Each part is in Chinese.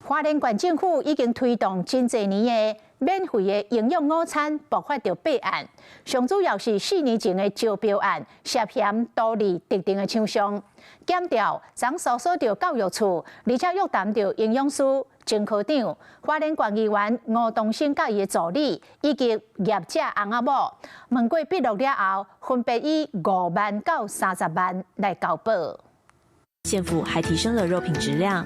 花蓮縣政府已經推動真儕年的免費的營養午餐，爆發着弊案。上主要是4年前的招標案涉嫌圖利特定的廠商，檢調曾訴說着教育處，而且約談着營養師、前科長、花蓮縣議員吳東升甲伊的助理以及業者翁仔某，問過筆錄了後，分別以5萬到30萬來交保。縣府還提升了肉品質量。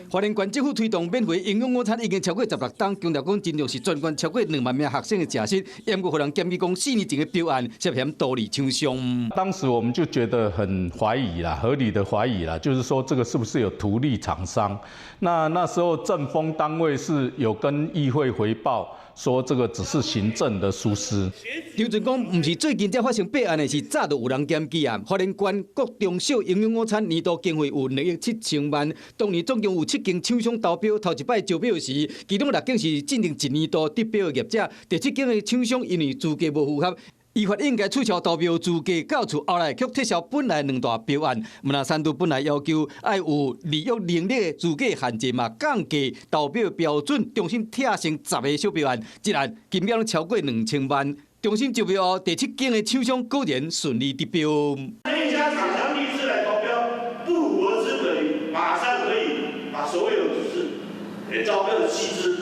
花蓮縣政府推動免費營養午餐已經超過16檔，強調講真正是全縣超過2萬名學生的食食，也毋過互人檢舉講4年前的標案涉嫌圖利廠商。當時我們就覺得很懷疑啦，合理的懷疑啦，就是說這個是不是有圖利廠商？那時候政風單位是有跟議會回報，說這個只是行政的疏失。劉俊講，唔是最近才發生弊案的，是早就有人檢舉啊。花蓮縣各中小營養午餐年度經費有2億7千萬，當年總共有7間廠商投標，頭一擺招標時，其中6間是進行一年度得標的業者，第7間的廠商因為資格無符合，依法應該取消投標資格，到處後來卻撤銷本來2大標案。文化三都本來要求要有利用能力的資格限制嘛，降低投標標準，重新拆成10個小標案，一案金額超過2000萬。重新招標後，第7間的廠商果然順利得標。那一家廠商第一次來投標，不符合資格，馬上可以把所有就是招標的細緻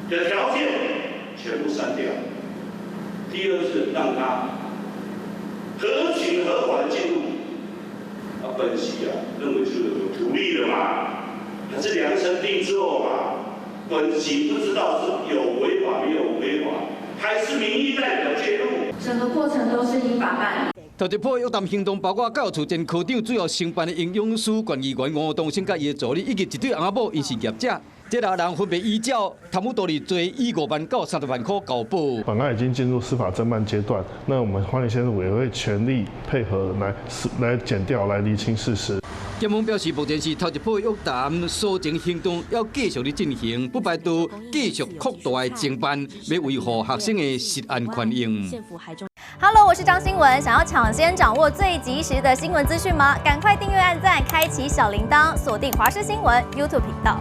的條件全部刪掉。第二是讓他合情合法的進入，分析認為是有圖利的嘛，還是量身定做嘛？分析不知道是有違法沒有違法，還是民意代表介入？整個過程都是依法辦理。頭一波約談行動包括教育處前科長主要承辦的營養師、縣議員吳東升甲伊的助理，以及一對翁仔某，因是業者。這6人分別依照貪污圖利罪，以5萬到30萬塊交保。本案已經進入司法偵辦階段，那我們花蓮縣政府也會全力配合來檢調、來釐清事實。檢方表示，目前是頭一波約談，所前行動要繼續的進行，不排除繼續擴大的偵辦，要維護學生的實案權益。Hello， 我是張新文，想要搶先掌握最及時的新聞資訊嗎？趕快訂閱、按讚、開啟小鈴鐺，鎖定華視新聞 YouTube 頻道。